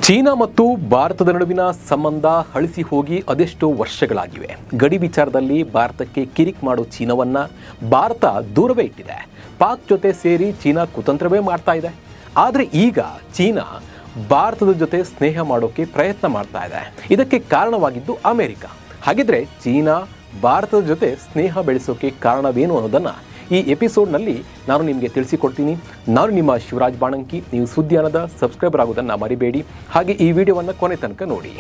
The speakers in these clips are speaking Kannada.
ಚೀನಾ ಮತ್ತು ಭಾರತದ ನಡುವಿನ ಸಂಬಂಧ ಹಳಿಸಿ ಹೋಗಿ ಅದೆಷ್ಟೋ ವರ್ಷಗಳಾಗಿವೆ. ಗಡಿ ವಿಚಾರದಲ್ಲಿ ಭಾರತಕ್ಕೆ ಕಿರಿಕ್ ಮಾಡೋ ಚೀನಾವನ್ನ ಭಾರತ ದೂರವೇ ಇಟ್ಟಿದೆ. ಪಾಕ್ ಜೊತೆ ಸೇರಿ ಚೀನಾ ಕುತಂತ್ರವೇ ಮಾಡ್ತಾ ಇದೆ. ಆದರೆ ಈಗ ಚೀನಾ ಭಾರತದ ಜೊತೆ ಸ್ನೇಹ ಮಾಡೋಕೆ ಪ್ರಯತ್ನ ಮಾಡ್ತಾ ಇದೆ. ಇದಕ್ಕೆ ಕಾರಣವಾಗಿದ್ದು ಅಮೆರಿಕ. ಹಾಗಿದ್ರೆ ಚೀನಾ ಭಾರತದ ಜೊತೆ ಸ್ನೇಹ ಬೆಳೆಸೋಕೆ ಕಾರಣವೇನು ಅನ್ನೋದನ್ನು ಈ ಎಪಿಸೋಡ್ನಲ್ಲಿ ನಾನು ನಿಮಗೆ ತಿಳಿಸಿಕೊಡ್ತೀನಿ. ನಾನು ನಿಮ್ಮ ಶಿವರಾಜ್ ಬಾಣಂಕಿ. ನೀವು ಸುದ್ದಿಯಾನದ ಸಬ್ಸ್ಕ್ರೈಬರ್ ಆಗೋದನ್ನು ಮರಿಬೇಡಿ. ಹಾಗೆ ಈ ವಿಡಿಯೋವನ್ನು ಕೊನೆ ತನಕ ನೋಡಿ.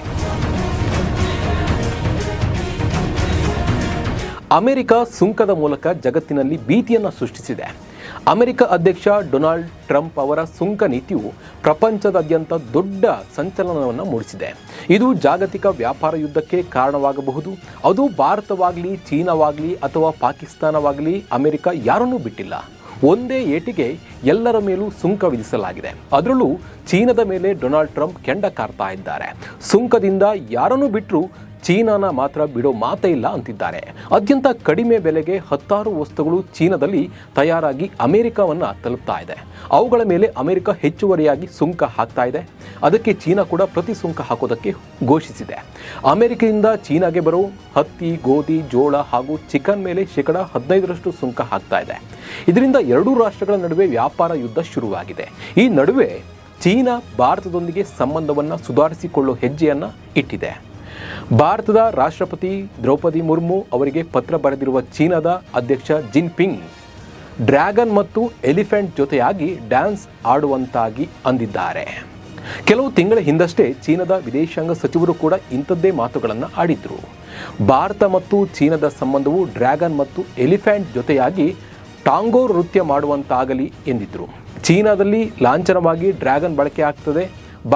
ಅಮೆರಿಕ ಸುಂಕದ ಮೂಲಕ ಜಗತ್ತಿನಲ್ಲಿ ಭೀತಿಯನ್ನು ಸೃಷ್ಟಿಸಿದೆ. ಅಮೆರಿಕ ಅಧ್ಯಕ್ಷ ಡೊನಾಲ್ಡ್ ಟ್ರಂಪ್ ಅವರ ಸುಂಕ ನೀತಿಯು ಪ್ರಪಂಚದಾದ್ಯಂತ ದೊಡ್ಡ ಸಂಚಲನವನ್ನು ಮೂಡಿಸಿದೆ. ಇದು ಜಾಗತಿಕ ವ್ಯಾಪಾರ ಯುದ್ಧಕ್ಕೆ ಕಾರಣವಾಗಬಹುದು. ಅದು ಭಾರತವಾಗಲಿ, ಚೀನಾವಾಗಲಿ ಅಥವಾ ಪಾಕಿಸ್ತಾನವಾಗಲಿ ಅಮೆರಿಕ ಯಾರನ್ನೂ ಬಿಟ್ಟಿಲ್ಲ. ಒಂದೇ ಏಟಿಗೆ ಎಲ್ಲರ ಮೇಲೂ ಸುಂಕ ವಿಧಿಸಲಾಗಿದೆ. ಅದರಲ್ಲೂ ಚೀನಾದ ಮೇಲೆ ಡೊನಾಲ್ಡ್ ಟ್ರಂಪ್ ಕೆಂಡ ಕಾರ್ತಾ ಇದ್ದಾರೆ. ಸುಂಕದಿಂದ ಯಾರನ್ನೂ ಬಿಟ್ಟರೂ ಚೀನಾನ ಮಾತ್ರ ಬಿಡೋ ಮಾತೇ ಇಲ್ಲ ಅಂತಿದ್ದಾರೆ. ಅತ್ಯಂತ ಕಡಿಮೆ ಬೆಲೆಗೆ 10 ವಸ್ತುಗಳು ಚೀನಾದಲ್ಲಿ ತಯಾರಾಗಿ ಅಮೆರಿಕವನ್ನು ತಲುಪ್ತಾ ಇದೆ. ಅವುಗಳ ಮೇಲೆ ಅಮೆರಿಕ ಹೆಚ್ಚುವರಿಯಾಗಿ ಸುಂಕ ಹಾಕ್ತಾ ಇದೆ. ಅದಕ್ಕೆ ಚೀನಾ ಕೂಡ ಪ್ರತಿ ಸುಂಕ ಹಾಕೋದಕ್ಕೆ ಘೋಷಿಸಿದೆ. ಅಮೆರಿಕದಿಂದ ಚೀನಾಗೆ ಬರೋ ಹತ್ತಿ, ಗೋಧಿ, ಜೋಳ ಹಾಗೂ ಚಿಕನ್ ಮೇಲೆ ಶೇಕಡ 15ರಷ್ಟು ಸುಂಕ ಹಾಕ್ತಾ ಇದೆ. ಇದರಿಂದ ಎರಡೂ ರಾಷ್ಟ್ರಗಳ ನಡುವೆ ವ್ಯಾಪಾರ ಯುದ್ಧ ಶುರುವಾಗಿದೆ. ಈ ನಡುವೆ ಚೀನಾ ಭಾರತದೊಂದಿಗೆ ಸಂಬಂಧವನ್ನು ಸುಧಾರಿಸಿಕೊಳ್ಳೋ ಹೆಜ್ಜೆಯನ್ನು ಇಟ್ಟಿದೆ. ಭಾರತದ ರಾಷ್ಟ್ರಪತಿ ದ್ರೌಪದಿ ಮುರ್ಮು ಅವರಿಗೆ ಪತ್ರ ಬರೆದಿರುವ ಚೀನಾದ ಅಧ್ಯಕ್ಷ ಜಿನ್ಪಿಂಗ್ ಡ್ರ್ಯಾಗನ್ ಮತ್ತು ಎಲಿಫೆಂಟ್ ಜೊತೆಯಾಗಿ ಡ್ಯಾನ್ಸ್ ಆಡುವಂತಾಗಿ ಅಂದಿದ್ದಾರೆ. ಕೆಲವು ತಿಂಗಳ ಹಿಂದಷ್ಟೇ ಚೀನಾದ ವಿದೇಶಾಂಗ ಸಚಿವರು ಕೂಡ ಇಂಥದ್ದೇ ಮಾತುಗಳನ್ನು ಆಡಿದ್ರು. ಭಾರತ ಮತ್ತು ಚೀನಾದ ಸಂಬಂಧವು ಡ್ರ್ಯಾಗನ್ ಮತ್ತು ಎಲಿಫೆಂಟ್ ಜೊತೆಯಾಗಿ ಟಾಂಗೋ ನೃತ್ಯ ಮಾಡುವಂತಾಗಲಿ ಎಂದಿದ್ರು. ಚೀನಾದಲ್ಲಿ ಲಾಂಛನವಾಗಿ ಡ್ರ್ಯಾಗನ್ ಬಳಕೆ ಆಗ್ತದೆ.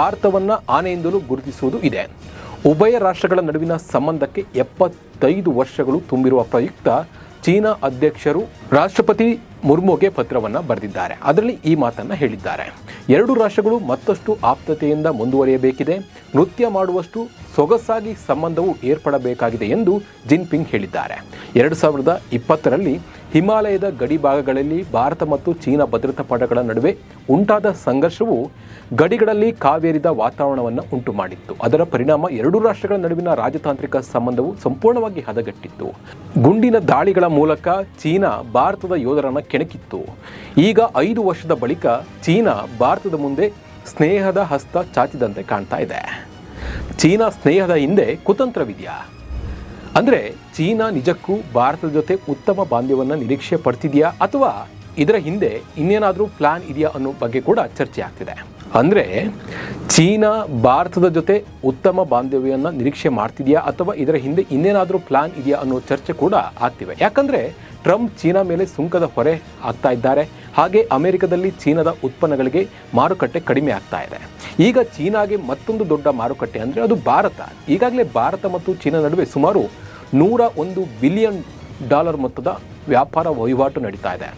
ಭಾರತವನ್ನು ಆನೆಯಿಂದಲೂ ಗುರುತಿಸುವುದು ಇದೆ. ಉಭಯ ರಾಷ್ಟ್ರಗಳ ನಡುವಿನ ಸಂಬಂಧಕ್ಕೆ 75 ವರ್ಷಗಳು ತುಂಬಿರುವ ಪ್ರಯುಕ್ತ ಚೀನಾ ಅಧ್ಯಕ್ಷರು ರಾಷ್ಟ್ರಪತಿ ಮುರ್ಮುಗೆ ಪತ್ರವನ್ನು ಬರೆದಿದ್ದಾರೆ. ಅದರಲ್ಲಿ ಈ ಮಾತನ್ನು ಹೇಳಿದ್ದಾರೆ. ಎರಡು ರಾಷ್ಟ್ರಗಳು ಮತ್ತಷ್ಟು ಆಪ್ತತೆಯಿಂದ ಮುಂದುವರಿಯಬೇಕಿದೆ. ನೃತ್ಯ ಮಾಡುವಷ್ಟು ಸೊಗಸಾಗಿ ಸಂಬಂಧವು ಏರ್ಪಡಬೇಕಾಗಿದೆ ಎಂದು ಜಿನ್ಪಿಂಗ್ ಹೇಳಿದ್ದಾರೆ. 2020ರಲ್ಲಿ ಹಿಮಾಲಯದ ಗಡಿ ಭಾಗಗಳಲ್ಲಿ ಭಾರತ ಮತ್ತು ಚೀನಾ ಭದ್ರತಾ ಪಡೆಗಳ ನಡುವೆ ಉಂಟಾದ ಸಂಘರ್ಷವು ಗಡಿಗಳಲ್ಲಿ ಕಾವೇರಿದ ವಾತಾವರಣವನ್ನು ಉಂಟು ಮಾಡಿತ್ತು. ಅದರ ಪರಿಣಾಮ ಎರಡೂ ರಾಷ್ಟ್ರಗಳ ನಡುವಿನ ರಾಜತಾಂತ್ರಿಕ ಸಂಬಂಧವು ಸಂಪೂರ್ಣವಾಗಿ ಹದಗೆಟ್ಟಿತ್ತು. ಗುಂಡಿನ ದಾಳಿಗಳ ಮೂಲಕ ಚೀನಾ ಭಾರತದ ಯೋಧರನ್ನು ಕೆಣಕಿತ್ತು. ಈಗ 5 ವರ್ಷದ ಬಳಿಕ ಚೀನಾ ಭಾರತದ ಮುಂದೆ ಸ್ನೇಹದ ಹಸ್ತ ಚಾಚಿದಂತೆ ಕಾಣ್ತಾ ಇದೆ. ಚೀನಾ ಸ್ನೇಹದ ಹಿಂದೆ ಕುತಂತ್ರವಿದೆಯಾ? ಅಂದರೆ ಚೀನಾ ನಿಜಕ್ಕೂ ಭಾರತದ ಜೊತೆ ಉತ್ತಮ ಬಾಂಧವ್ಯವನ್ನು ನಿರೀಕ್ಷೆ ಪಡ್ತಿದೆಯಾ ಅಥವಾ ಇದರ ಹಿಂದೆ ಇನ್ನೇನಾದರೂ ಪ್ಲಾನ್ ಇದೆಯಾ ಅನ್ನೋ ಬಗ್ಗೆ ಕೂಡ ಚರ್ಚೆ ಆಗ್ತಿದೆ. ಅಂದರೆ ಚೀನಾ ಭಾರತದ ಜೊತೆ ಉತ್ತಮ ಬಾಂಧವ್ಯವನ್ನು ನಿರೀಕ್ಷೆ ಮಾಡ್ತಿದೆಯಾ ಅಥವಾ ಇದರ ಹಿಂದೆ ಇನ್ನೇನಾದರೂ ಪ್ಲಾನ್ ಇದೆಯಾ ಅನ್ನೋ ಚರ್ಚೆ ಕೂಡ ಆಗ್ತಿವೆ. ಯಾಕಂದರೆ ಟ್ರಂಪ್ ಚೀನಾ ಮೇಲೆ ಸುಂಕದ ಹೊರೆ ಆಗ್ತಾ ಇದ್ದಾರೆ. ಹಾಗೆ ಅಮೆರಿಕದಲ್ಲಿ ಚೀನಾದ ಉತ್ಪನ್ನಗಳಿಗೆ ಮಾರುಕಟ್ಟೆ ಕಡಿಮೆ ಆಗ್ತಾ ಇದೆ. ಈಗ ಚೀನಾಗೆ ಮತ್ತೊಂದು ದೊಡ್ಡ ಮಾರುಕಟ್ಟೆ ಅಂದರೆ ಅದು ಭಾರತ. ಈಗಾಗಲೇ ಭಾರತ ಮತ್ತು ಚೀನಾ ನಡುವೆ ಸುಮಾರು $101 ಬಿಲಿಯನ್ ಮೊತ್ತದ ವ್ಯಾಪಾರ ವಹಿವಾಟು ನಡೀತಾ ಇದೆ.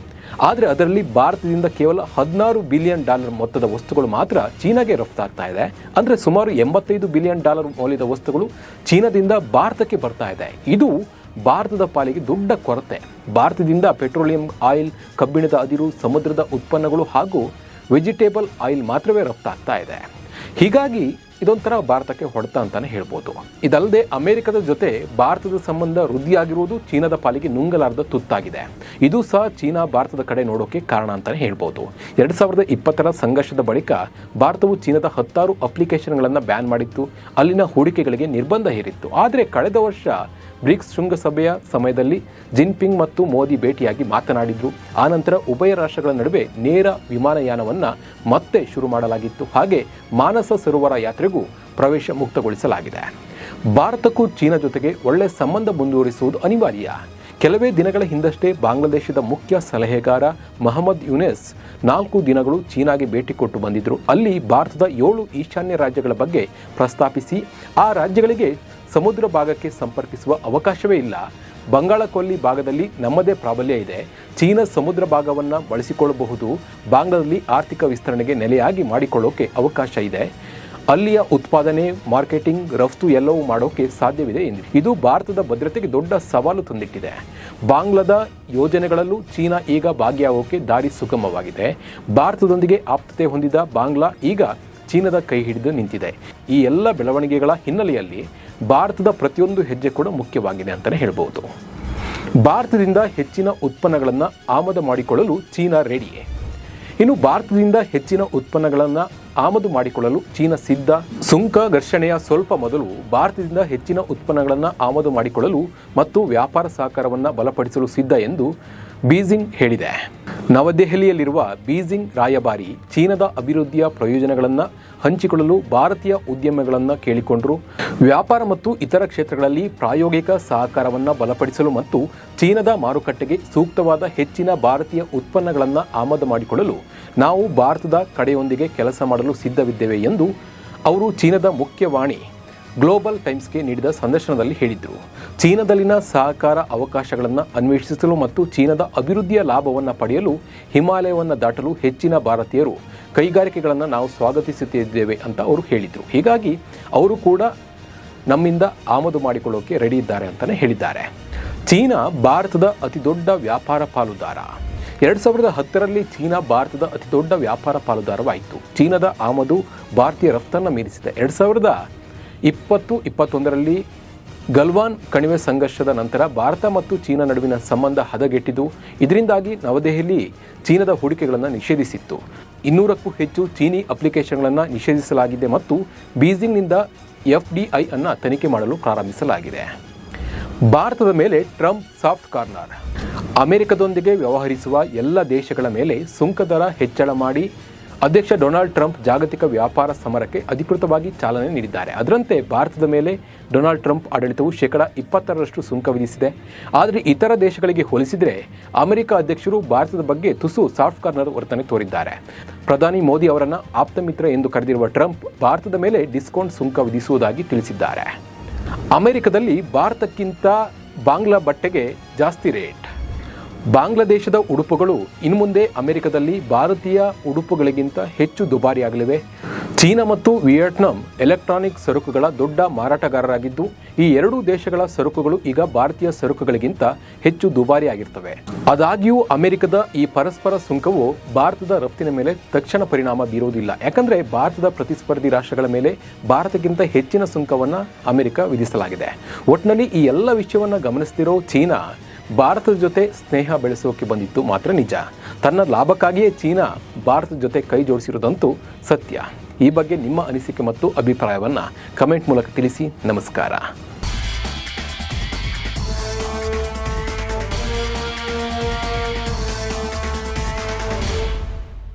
ಆದರೆ ಅದರಲ್ಲಿ ಭಾರತದಿಂದ ಕೇವಲ $16 ಬಿಲಿಯನ್ ಮೊತ್ತದ ವಸ್ತುಗಳು ಮಾತ್ರ ಚೀನಾಗೆ ರಫ್ತಾಗ್ತಾ ಇದೆ. ಅಂದರೆ ಸುಮಾರು $85 ಬಿಲಿಯನ್ ಮೌಲ್ಯದ ವಸ್ತುಗಳು ಚೀನಾದಿಂದ ಭಾರತಕ್ಕೆ ಬರ್ತಾ ಇದೆ. ಇದು ಭಾರತದ ಪಾಲಿಗೆ ದೊಡ್ಡ ಕೊರತೆ. ಭಾರತದಿಂದ ಪೆಟ್ರೋಲಿಯಂ ಆಯಿಲ್, ಕಬ್ಬಿಣದ ಅದಿರು, ಸಮುದ್ರದ ಉತ್ಪನ್ನಗಳು ಹಾಗೂ ವೆಜಿಟೇಬಲ್ ಆಯಿಲ್ ಮಾತ್ರವೇ ರಫ್ತಾಗ್ತಾ ಇದೆ. ಹೀಗಾಗಿ ಇದೊಂಥರ ಭಾರತಕ್ಕೆ ಹೊಡೆತ ಅಂತಾನೆ ಹೇಳ್ಬೋದು. ಇದಲ್ಲದೆ ಅಮೆರಿಕದ ಜೊತೆ ಭಾರತದ ಸಂಬಂಧ ವೃದ್ಧಿಯಾಗಿರುವುದು ಚೀನಾದ ಪಾಲಿಗೆ ನುಂಗಲಾರದ ತುತ್ತಾಗಿದೆ. ಇದು ಸಹ ಚೀನಾ ಭಾರತದ ಕಡೆ ನೋಡೋಕೆ ಕಾರಣ ಅಂತಾನೆ ಹೇಳ್ಬೋದು. 2020ರ ಸಂಘರ್ಷದ ಬಳಿಕ ಭಾರತವು ಚೀನಾದ 16 ಅಪ್ಲಿಕೇಶನ್ಗಳನ್ನು ಬ್ಯಾನ್ ಮಾಡಿತ್ತು. ಅಲ್ಲಿನ ಹೂಡಿಕೆಗಳಿಗೆ ನಿರ್ಬಂಧ ಹೇರಿತ್ತು. ಆದರೆ ಕಳೆದ ವರ್ಷ ಬ್ರಿಕ್ಸ್ ಶೃಂಗಸಭೆಯ ಸಮಯದಲ್ಲಿ ಜಿನ್ಪಿಂಗ್ ಮತ್ತು ಮೋದಿ ಭೇಟಿಯಾಗಿ ಮಾತನಾಡಿದ್ರು. ಆನಂತರ ಉಭಯ ರಾಷ್ಟ್ರಗಳ ನಡುವೆ ನೇರ ವಿಮಾನಯಾನವನ್ನು ಮತ್ತೆ ಶುರು ಮಾಡಲಾಗಿತ್ತು. ಹಾಗೆ ಮಾನಸ ಸರೋವರ ಯಾತ್ರೆಗೂ ಪ್ರವೇಶ ಮುಕ್ತಗೊಳಿಸಲಾಗಿದೆ. ಭಾರತಕ್ಕೂ ಚೀನಾ ಜೊತೆಗೆ ಒಳ್ಳೆಯ ಸಂಬಂಧ ಮುಂದುವರಿಸುವುದು ಅನಿವಾರ್ಯ. ಕೆಲವೇ ದಿನಗಳ ಹಿಂದಷ್ಟೇ ಬಾಂಗ್ಲಾದೇಶದ ಮುಖ್ಯ ಸಲಹೆಗಾರ ಮೊಹಮ್ಮದ್ ಯೂನೆಸ್ 4 ದಿನಗಳು ಚೀನಾಗೆ ಭೇಟಿ ಕೊಟ್ಟು ಬಂದಿದ್ದರು. ಅಲ್ಲಿ ಭಾರತದ 7 ಈಶಾನ್ಯ ರಾಜ್ಯಗಳ ಬಗ್ಗೆ ಪ್ರಸ್ತಾಪಿಸಿ ಆ ರಾಜ್ಯಗಳಿಗೆ ಸಮುದ್ರ ಭಾಗಕ್ಕೆ ಸಂಪರ್ಕಿಸುವ ಅವಕಾಶವೇ ಇಲ್ಲ. ಬಂಗಾಳ ಕೊಲ್ಲಿ ಭಾಗದಲ್ಲಿ ನಮ್ಮದೇ ಪ್ರಾಬಲ್ಯ ಇದೆ. ಚೀನಾ ಸಮುದ್ರ ಭಾಗವನ್ನು ಬಳಸಿಕೊಳ್ಳಬಹುದು. ಬಾಂಗ್ಲಾದಲ್ಲಿ ಆರ್ಥಿಕ ವಿಸ್ತರಣೆಗೆ ನೆಲೆಯಾಗಿ ಮಾಡಿಕೊಳ್ಳೋಕೆ ಅವಕಾಶ ಇದೆ. ಅಲ್ಲಿಯ ಉತ್ಪಾದನೆ, ಮಾರ್ಕೆಟಿಂಗ್, ರಫ್ತು ಎಲ್ಲವೂ ಮಾಡೋಕೆ ಸಾಧ್ಯವಿದೆ ಎಂದು ಇದು ಭಾರತದ ಭದ್ರತೆಗೆ ದೊಡ್ಡ ಸವಾಲು ತಂದಿಟ್ಟಿದೆ. ಬಾಂಗ್ಲಾದ ಯೋಜನೆಗಳಲ್ಲೂ ಚೀನಾ ಈಗ ಭಾಗಿಯಾಗೋಕೆ ದಾರಿ ಸುಗಮವಾಗಿದೆ. ಭಾರತದೊಂದಿಗೆ ಆಪ್ತತೆ ಹೊಂದಿದ ಬಾಂಗ್ಲಾ ಈಗ ಚೀನಾದ ಕೈ ಹಿಡಿದು ನಿಂತಿದೆ. ಈ ಎಲ್ಲ ಬೆಳವಣಿಗೆಗಳ ಹಿನ್ನೆಲೆಯಲ್ಲಿ ಭಾರತದ ಪ್ರತಿಯೊಂದು ಹೆಜ್ಜೆ ಕೂಡ ಮುಖ್ಯವಾಗಿದೆ ಅಂತಲೇ ಹೇಳ್ಬೋದು. ಭಾರತದಿಂದ ಹೆಚ್ಚಿನ ಉತ್ಪನ್ನಗಳನ್ನು ಆಮದು ಮಾಡಿಕೊಳ್ಳಲು ಚೀನಾ ರೆಡಿಯೇ? ಇನ್ನು ಭಾರತದಿಂದ ಹೆಚ್ಚಿನ ಉತ್ಪನ್ನಗಳನ್ನು ಆಮದು ಮಾಡಿಕೊಳ್ಳಲು ಚೀನಾ ಸಿದ್ಧ. ಸುಂಕ ಘರ್ಷಣೆಯ ಸ್ವಲ್ಪ ಮೊದಲು ಭಾರತದಿಂದ ಹೆಚ್ಚಿನ ಉತ್ಪನ್ನಗಳನ್ನು ಆಮದು ಮಾಡಿಕೊಳ್ಳಲು ಮತ್ತು ವ್ಯಾಪಾರ ಸಹಕಾರವನ್ನು ಬಲಪಡಿಸಲು ಸಿದ್ಧ ಎಂದು ಬೀಜಿಂಗ್ ಹೇಳಿದೆ. ನವದೆಹಲಿಯಲ್ಲಿರುವ ಬೀಜಿಂಗ್ ರಾಯಭಾರಿ ಚೀನಾದ ಅಭಿವೃದ್ಧಿಯ ಪ್ರಯೋಜನಗಳನ್ನು ಹಂಚಿಕೊಳ್ಳಲು ಭಾರತೀಯ ಉದ್ಯಮಿಗಳನ್ನು ಕೇಳಿಕೊಂಡರು. ವ್ಯಾಪಾರ ಮತ್ತು ಇತರ ಕ್ಷೇತ್ರಗಳಲ್ಲಿ ಪ್ರಾಯೋಗಿಕ ಸಹಕಾರವನ್ನು ಬಲಪಡಿಸಲು ಮತ್ತು ಚೀನಾದ ಮಾರುಕಟ್ಟೆಗೆ ಸೂಕ್ತವಾದ ಹೆಚ್ಚಿನ ಭಾರತೀಯ ಉತ್ಪನ್ನಗಳನ್ನು ಆಮದು ಮಾಡಿಕೊಳ್ಳಲು ನಾವು ಭಾರತದ ಕಡೆಯೊಂದಿಗೆ ಕೆಲಸ ಮಾಡಲು ಸಿದ್ಧವಿದ್ದೇವೆ ಎಂದು ಅವರು ಚೀನಾದ ಮುಖ್ಯವಾಣಿ ಗ್ಲೋಬಲ್ ಟೈಮ್ಸ್ಗೆ ನೀಡಿದ ಸಂದರ್ಶನದಲ್ಲಿ ಹೇಳಿದರು. ಚೀನಾದಲ್ಲಿನ ಸಹಕಾರ ಅವಕಾಶಗಳನ್ನು ಅನ್ವೇಷಿಸಲು ಮತ್ತು ಚೀನಾದ ಅಭಿವೃದ್ಧಿಯ ಲಾಭವನ್ನು ಪಡೆಯಲು ಹಿಮಾಲಯವನ್ನು ದಾಟಲು ಹೆಚ್ಚಿನ ಭಾರತೀಯರು ಕೈಗಾರಿಕೆಗಳನ್ನು ನಾವು ಸ್ವಾಗತಿಸುತ್ತಿದ್ದೇವೆ ಅಂತ ಅವರು ಹೇಳಿದರು. ಹೀಗಾಗಿ ಅವರು ಕೂಡ ನಮ್ಮಿಂದ ಆಮದು ಮಾಡಿಕೊಳ್ಳೋಕೆ ರೆಡಿ ಇದ್ದಾರೆ ಅಂತಲೇ ಹೇಳಿದ್ದಾರೆ. ಚೀನಾ ಭಾರತದ ಅತಿದೊಡ್ಡ ವ್ಯಾಪಾರ ಪಾಲುದಾರ. 2010ರಲ್ಲಿ ಚೀನಾ ಭಾರತದ ಅತಿದೊಡ್ಡ ವ್ಯಾಪಾರ ಪಾಲುದಾರವಾಯಿತು. ಚೀನಾದ ಆಮದು ಭಾರತೀಯ ರಫ್ತನ್ನು ಮೀರಿಸಿದೆ. 2020-21ರಲ್ಲಿ ಗಲ್ವಾನ್ ಕಣಿವೆ ಸಂಘರ್ಷದ ನಂತರ ಭಾರತ ಮತ್ತು ಚೀನಾ ನಡುವಿನ ಸಂಬಂಧ ಹದಗೆಟ್ಟಿದ್ದು. ಇದರಿಂದಾಗಿ ನವದೆಹಲಿ ಚೀನಾದ ಹೂಡಿಕೆಗಳನ್ನು ನಿಷೇಧಿಸಿತ್ತು. 200ಕ್ಕೂ ಹೆಚ್ಚು ಚೀನಿ ಅಪ್ಲಿಕೇಶನ್ಗಳನ್ನು ನಿಷೇಧಿಸಲಾಗಿದೆ ಮತ್ತು ಬೀಜಿಂಗ್ನಿಂದ FDI ಅನ್ನು ತನಿಖೆ ಮಾಡಲು ಪ್ರಾರಂಭಿಸಲಾಗಿದೆ. ಭಾರತದ ಮೇಲೆ ಟ್ರಂಪ್ ಸಾಫ್ಟ್ ಕಾರ್ನರ್. ಅಮೆರಿಕದೊಂದಿಗೆ ವ್ಯವಹರಿಸುವ ಎಲ್ಲ ದೇಶಗಳ ಮೇಲೆ ಸುಂಕ ದರ ಹೆಚ್ಚಳ ಮಾಡಿ ಅಧ್ಯಕ್ಷ ಡೊನಾಲ್ಡ್ ಟ್ರಂಪ್ ಜಾಗತಿಕ ವ್ಯಾಪಾರ ಸಮರಕ್ಕೆ ಅಧಿಕೃತವಾಗಿ ಚಾಲನೆ ನೀಡಿದ್ದಾರೆ. ಅದರಂತೆ ಭಾರತದ ಮೇಲೆ ಡೊನಾಲ್ಡ್ ಟ್ರಂಪ್ ಆಡಳಿತವು 20% ಸುಂಕ ವಿಧಿಸಿದೆ. ಆದರೆ ಇತರ ದೇಶಗಳಿಗೆ ಹೋಲಿಸಿದರೆ ಅಮೆರಿಕ ಅಧ್ಯಕ್ಷರು ಭಾರತದ ಬಗ್ಗೆ ತುಸು ಸಾಫ್ಟ್ ಕಾರ್ನರ್ ವರ್ತನೆ ತೋರಿದ್ದಾರೆ. ಪ್ರಧಾನಿ ಮೋದಿ ಅವರನ್ನು ಆಪ್ತಮಿತ್ರ ಎಂದು ಕರೆದಿರುವ ಟ್ರಂಪ್ ಭಾರತದ ಮೇಲೆ ಡಿಸ್ಕೌಂಟ್ ಸುಂಕ ವಿಧಿಸುವುದಾಗಿ ತಿಳಿಸಿದ್ದಾರೆ. ಅಮೆರಿಕದಲ್ಲಿ ಭಾರತಕ್ಕಿಂತ ಬಾಂಗ್ಲಾ ಬಟ್ಟೆಗೆ ಜಾಸ್ತಿ ರೇಟ್. ಬಾಂಗ್ಲಾದೇಶದ ಉಡುಪುಗಳು ಇನ್ಮುಂದೆ ಅಮೆರಿಕದಲ್ಲಿ ಭಾರತೀಯ ಉಡುಪುಗಳಿಗಿಂತ ಹೆಚ್ಚು ದುಬಾರಿಯಾಗಲಿವೆ. ಚೀನಾ ಮತ್ತು ವಿಯೆಟ್ನಾಂ ಎಲೆಕ್ಟ್ರಾನಿಕ್ ಸರಕುಗಳ ದೊಡ್ಡ ಮಾರಾಟಗಾರರಾಗಿದ್ದು, ಈ ಎರಡೂ ದೇಶಗಳ ಸರಕುಗಳು ಈಗ ಭಾರತೀಯ ಸರಕುಗಳಿಗಿಂತ ಹೆಚ್ಚು ದುಬಾರಿಯಾಗಿರ್ತವೆ. ಆದಾಗ್ಯೂ ಅಮೆರಿಕದ ಈ ಪರಸ್ಪರ ಸುಂಕವು ಭಾರತದ ರಫ್ತಿನ ಮೇಲೆ ತಕ್ಷಣ ಪರಿಣಾಮ ಬೀರುವುದಿಲ್ಲ. ಯಾಕಂದರೆ ಭಾರತದ ಪ್ರತಿಸ್ಪರ್ಧಿ ರಾಷ್ಟ್ರಗಳ ಮೇಲೆ ಭಾರತಕ್ಕಿಂತ ಹೆಚ್ಚಿನ ಸುಂಕವನ್ನು ಅಮೆರಿಕ ವಿಧಿಸಲಾಗಿದೆ. ಒಟ್ಟಿನಲ್ಲಿ ಈ ಎಲ್ಲ ವಿಷಯವನ್ನು ಗಮನಿಸ್ತಿರೋ ಚೀನಾ ಭಾರತದ ಜೊತೆ ಸ್ನೇಹ ಬೆಳೆಸೋಕೆ ಬಂದಿತ್ತು ಮಾತ್ರ ನಿಜ. ತನ್ನ ಲಾಭಕ್ಕಾಗಿಯೇ ಚೀನಾ ಭಾರತದ ಜೊತೆ ಕೈ ಜೋಡಿಸಿರೋದಂತೂ ಸತ್ಯ. ಈ ಬಗ್ಗೆ ನಿಮ್ಮ ಅನಿಸಿಕೆ ಮತ್ತು ಅಭಿಪ್ರಾಯವನ್ನು ಕಮೆಂಟ್ ಮೂಲಕ ತಿಳಿಸಿ. ನಮಸ್ಕಾರ.